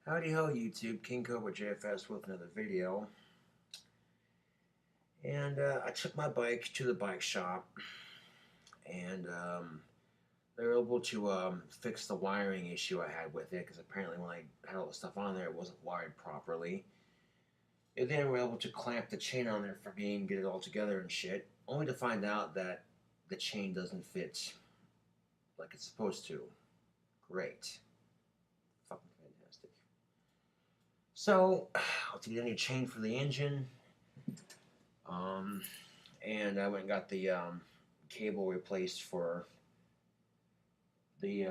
Howdy ho YouTube, KingCobraJFS with another video. And I took my bike to the bike shop and they were able to fix the wiring issue I had with it because apparently when I had all the stuff on there it wasn't wired properly. They then were able to clamp the chain on there for me and get it all together and shit, only to find out that the chain doesn't fit like it's supposed to. Great. Fucking fantastic. So, I'll get a new chain for the engine. And I went and got the cable replaced for the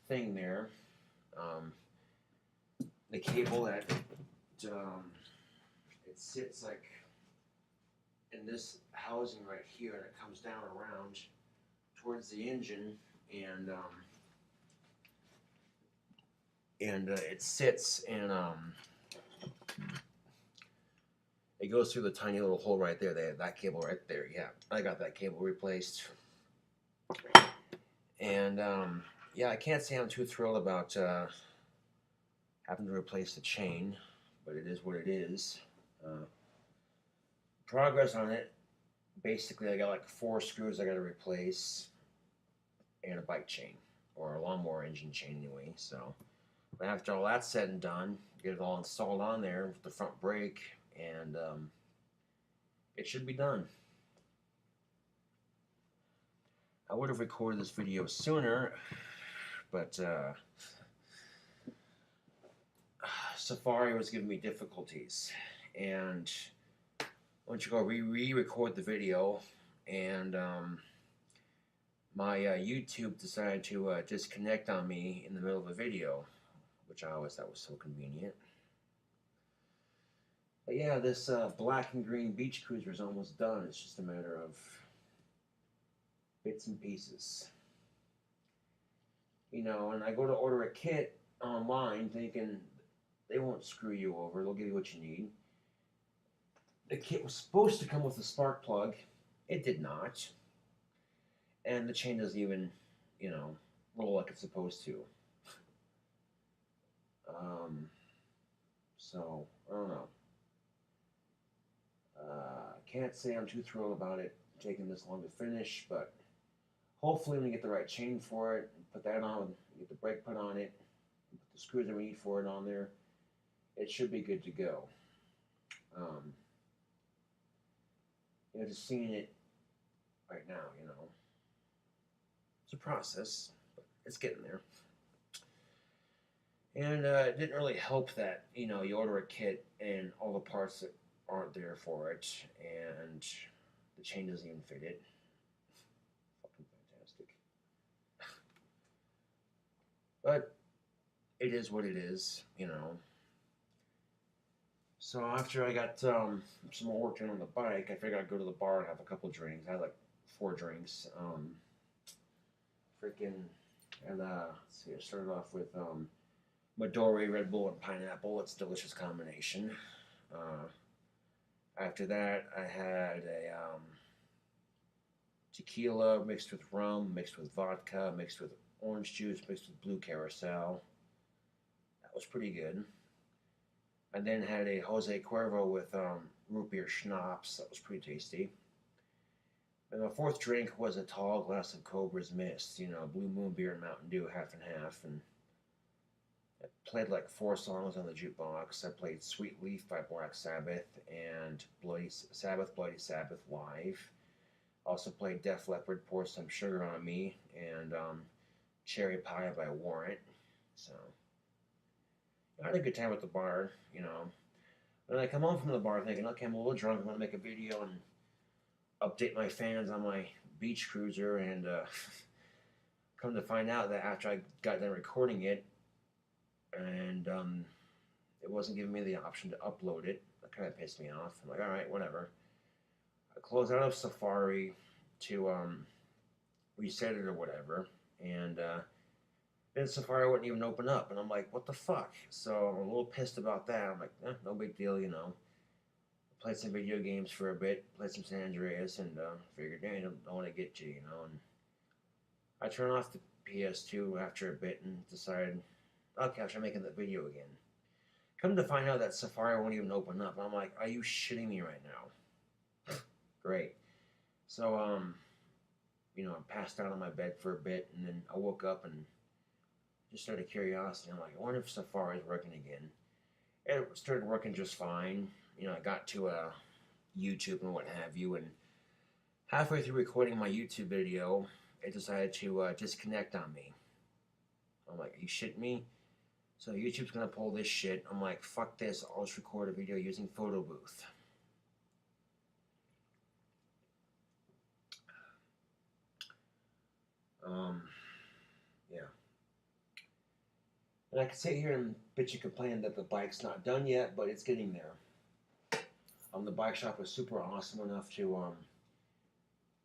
thing there. The cable that it sits like in this housing right here, and it comes down around towards the engine, and it sits and it goes through the tiny little hole right there. That cable right there. Yeah, I got that cable replaced. And yeah, I can't say I'm too thrilled about having to replace the chain, but it is what it is. Progress on it. Basically, I got like 4 screws I got to replace, and a bike chain, or a lawnmower engine chain anyway. So, but after all that's said and done, get it all installed on there with the front brake, and it should be done. I would have recorded this video sooner, but Safari was giving me difficulties, and went to go re-record the video, and my YouTube decided to disconnect on me in the middle of a video, which I always thought was so convenient. But yeah, this black and green beach cruiser is almost done. It's just a matter of bits and pieces. You know, and I go to order a kit online thinking they won't screw you over. They'll give you what you need. The kit was supposed to come with a spark plug. It did not. And the chain doesn't even, you know, roll like it's supposed to. So, I don't know. Can't say I'm too thrilled about it taking this long to finish, but hopefully when we get the right chain for it, put that on, get the brake put on it, put the screws that we need for it on there, it should be good to go. You know, just seeing it right now, you know, it's a process, but it's getting there. And it didn't really help that, you know, you order a kit and all the parts that aren't there for it, and the chain doesn't even fit it. Fucking fantastic. But it is what it is, you know. So after I got some more work done on the bike, I figured I'd go to the bar and have a couple drinks. I had like 4 drinks. And let's see, I started off with Midori, Red Bull, and pineapple. It's a delicious combination. After that, I had a tequila mixed with rum, mixed with vodka, mixed with orange juice, mixed with blue carousel. That was pretty good. I then had a Jose Cuervo with root beer schnapps. That was pretty tasty. And the 4th drink was a tall glass of Cobra's Mist, you know, Blue Moon beer and Mountain Dew, half and half. And I played like 4 songs on the jukebox. I played Sweet Leaf by Black Sabbath and Bloody Sabbath live. Also played Def Leppard, Pour Some Sugar on Me, and Cherry Pie by Warrant. So I had a good time at the bar, you know. And I come home from the bar thinking, okay, I'm a little drunk. I'm going to make a video and update my fans on my beach cruiser. And come to find out that after I got done recording it, and it wasn't giving me the option to upload it. That kind of pissed me off. I'm like, all right, whatever. I closed out of Safari to reset it or whatever. And then Safari wouldn't even open up, and I'm like, what the fuck? So I'm a little pissed about that. I'm like, no big deal, you know. Played some video games for a bit, played some San Andreas, and figured, I don't want to get you, you know. And I turned off the PS2 after a bit and decided, okay, I'll try making that video again. Come to find out that Safari won't even open up. I'm like, are you shitting me right now? Great. So, I passed out on my bed for a bit, and then I woke up and just out of curiosity, I'm like, I wonder if Safari is working again. It started working just fine. I got to YouTube and what have you, and halfway through recording my YouTube video, it decided to disconnect on me. I'm like, are you shitting me? So YouTube's gonna pull this shit. I'm like, fuck this, I'll just record a video using Photo Booth. Yeah. And I can sit here and bitch and complain that the bike's not done yet, but it's getting there. The bike shop was super awesome enough to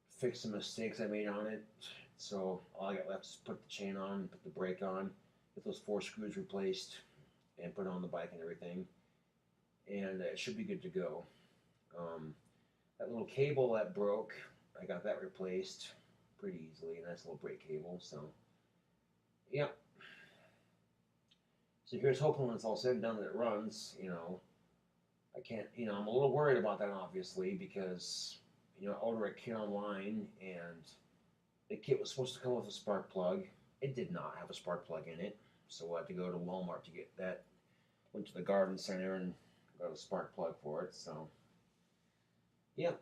fix some mistakes I made on it. So all I got left is put the chain on, put the brake on, get those 4 screws replaced, and put on the bike and everything. And it should be good to go. That little cable that broke, I got that replaced pretty easily. A nice little brake cable. So, yeah. So here's hoping when it's all said and done that it runs. I can't. I'm a little worried about that, obviously, because I ordered a kit online and the kit was supposed to come with a spark plug. It did not have a spark plug in it, so I had to go to Walmart to get that. Went to the garden center and got a spark plug for it. So, yeah.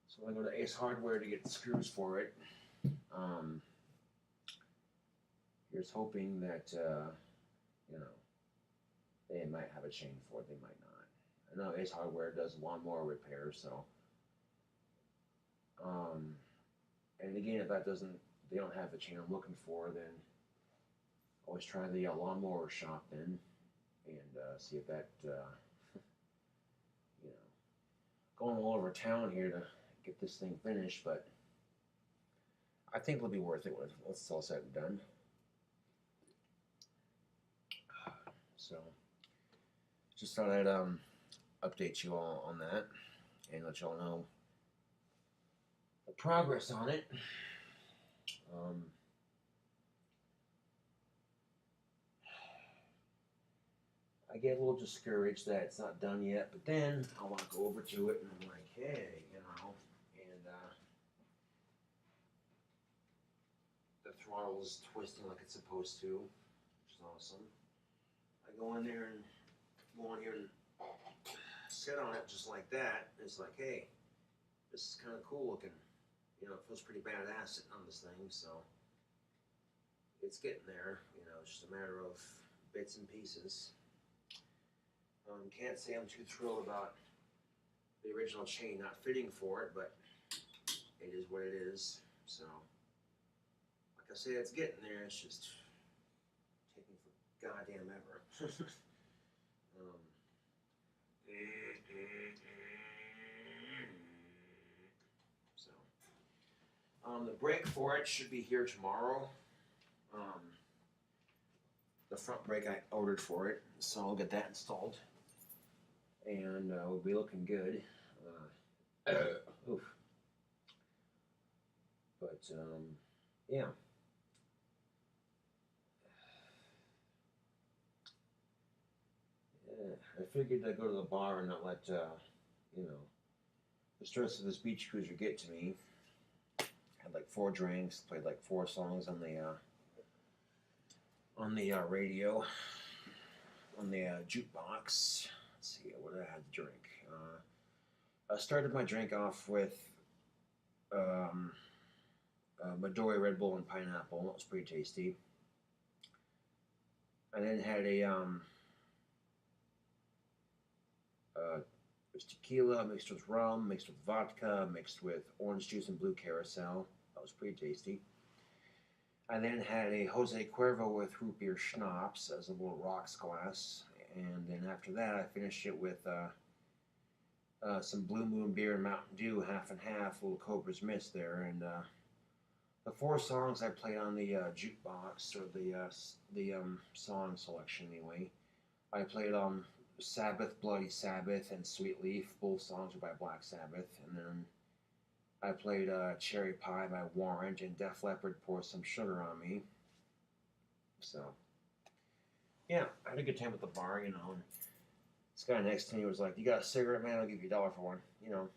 So I go to Ace Hardware to get the screws for it. Here's hoping that they might have a chain for it. They might not. I know Ace Hardware does lawnmower repair, so. And again, if they don't have the chain I'm looking for, then always try the lawnmower shop then, and see if that, going all over town here to get this thing finished, but I think it'll be worth it when it's all said and done. So, just thought I'd update you all on that and let y'all know the progress on it. I get a little discouraged that it's not done yet, but then I want to go over to it and I'm like, hey, and the throttle is twisting like it's supposed to, which is awesome. I go in here and sit on it just like that. It's like, hey, this is kind of cool looking. It feels pretty badass sitting on this thing, so it's getting there. It's just a matter of bits and pieces. Can't say I'm too thrilled about the original chain not fitting for it, but it is what it is. So, like I say, it's getting there. It's just taking for goddamn ever. The brake for it should be here tomorrow. The front brake I ordered for it, so I'll get that installed. And we'll be looking good. Oof. But, yeah. I figured I'd go to the bar and not let, the stress of this beach cruiser get to me. Had like 4 drinks, played like 4 songs on the radio, on the jukebox. Let's see, what did I have to drink? I started my drink off with Midori Red Bull and pineapple. That was pretty tasty. I then had a it was tequila mixed with rum, mixed with vodka, mixed with orange juice and blue carousel. That was pretty tasty. I then had a Jose Cuervo with root beer schnapps as a little rocks glass. And then after that, I finished it with some Blue Moon beer and Mountain Dew, half and half, little Cobra's Mist there. And the 4 songs I played on the jukebox, or the song selection anyway, I played Sabbath, Bloody Sabbath, and Sweet Leaf. Both songs are by Black Sabbath. And then I played Cherry Pie by Warrant, and Def Leppard Pour Some Sugar on Me. So, yeah, I had a good time at the bar, you know. And this guy next to me was like, "You got a cigarette, man? I'll give you $1 for one," you know.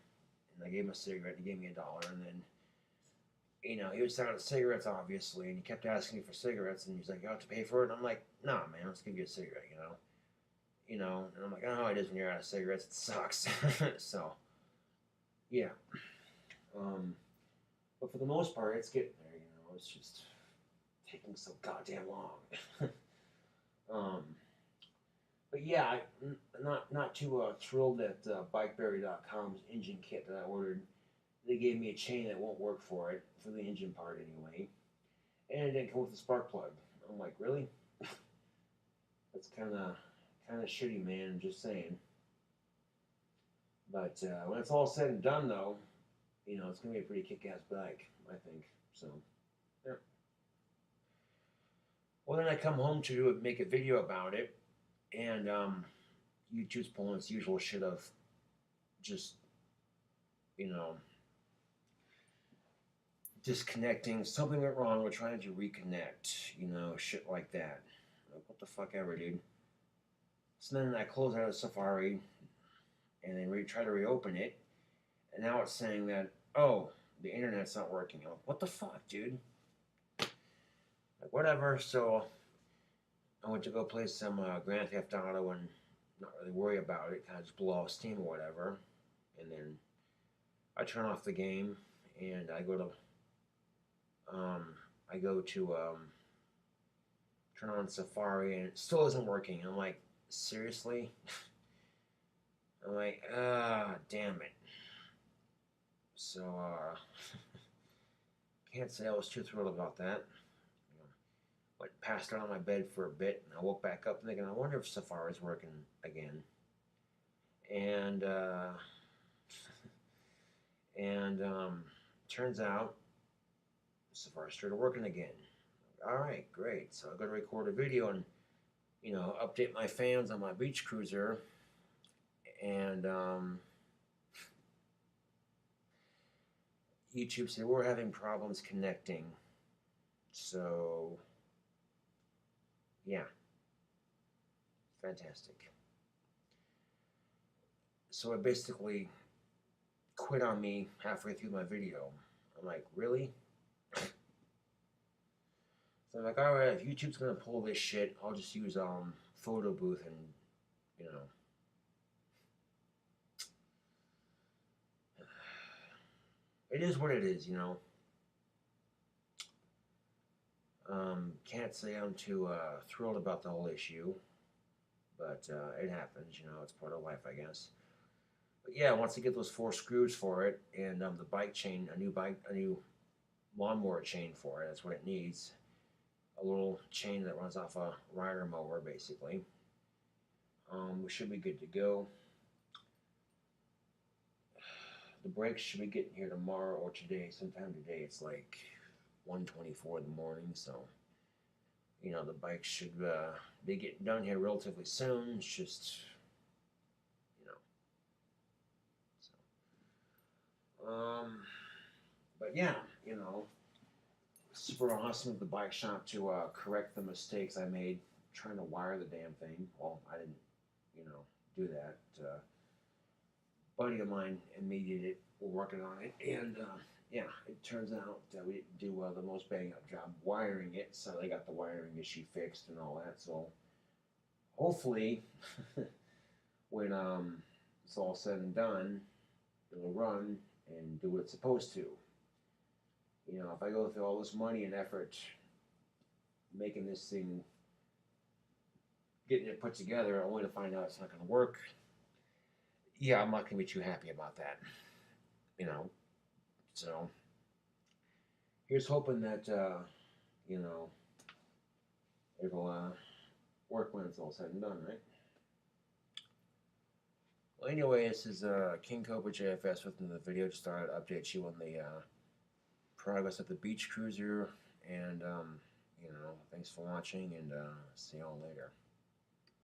And I gave him a cigarette. He gave me $1, and then, you know, he was selling cigarettes, obviously, and he kept asking me for cigarettes, and he's like, "You have to pay for it." And I'm like, "Nah, man, let's give you a cigarette," you know. You know, and I'm like, "I know how it is when you're out of cigarettes. It sucks." So, yeah. Um, but for the most part, it's getting there. You know, it's just taking so goddamn long. um, but yeah, not too thrilled at BikeBerry.com's engine kit that I ordered. They gave me a chain that won't work for it, for the engine part anyway, and it didn't come with a spark plug. I'm like, really? That's kind of shitty, man. I'm just saying. But when it's all said and done, though, you know, it's gonna be a pretty kick-ass bike, I think. So, yeah. Well, then I come home to make a video about it, and YouTube's pulling its usual shit of just, you know, disconnecting. Something went wrong. We're trying to reconnect. You know, shit like that. Like, what the fuck ever, dude. So then I close out of Safari, and then try to reopen it, and now it's saying that, oh, the internet's not working. I'm like, what the fuck, dude? Like, whatever. So I went to go play some Grand Theft Auto and not really worry about it. Kind of just blow off steam or whatever. And then I turn off the game and I go to turn on Safari and it still isn't working. I'm like, seriously? I'm like, damn it. So can't say I was too thrilled about that. Went passed out on my bed for a bit, and I woke back up thinking, I wonder if Safari's working again. And turns out Safari started working again. All right, great. So I'm gonna record a video and, you know, update my fans on my beach cruiser. And YouTube said we're having problems connecting. So yeah, fantastic. So it basically quit on me halfway through my video. I'm like, really? So I'm like, all right, if YouTube's gonna pull this shit, I'll just use photo booth and, you know. It is what it is, you know. Can't say I'm too thrilled about the whole issue, but it happens, you know. It's part of life, I guess. But yeah, once I get those 4 screws for it and the bike chain, a new lawnmower chain for it. That's what it needs. A little chain that runs off a rider mower, basically. We should be good to go. The brakes should be getting here tomorrow or today, sometime today. It's like 1:24 in the morning, so you know the bike should be getting done here relatively soon. It's just, you know, so but yeah, you know, super awesome of the bike shop to correct the mistakes I made trying to wire the damn thing. Well, I didn't, you know, do that. Buddy of mine and me did it. We're working on it, and yeah, it turns out that we didn't do the most bang up job wiring it, so they got the wiring issue fixed and all that. So hopefully, when it's all said and done, it'll run and do what it's supposed to. You know, if I go through all this money and effort making this thing, getting it put together, only to find out it's not going to work, yeah, I'm not going to be too happy about that. You know, so here's hoping that, you know, it'll work when it's all said and done, right? Well, anyway, this is KingCobraJFS with the video. Just thought I'd update you on the progress of the beach cruiser, and you know, thanks for watching, and see y'all later.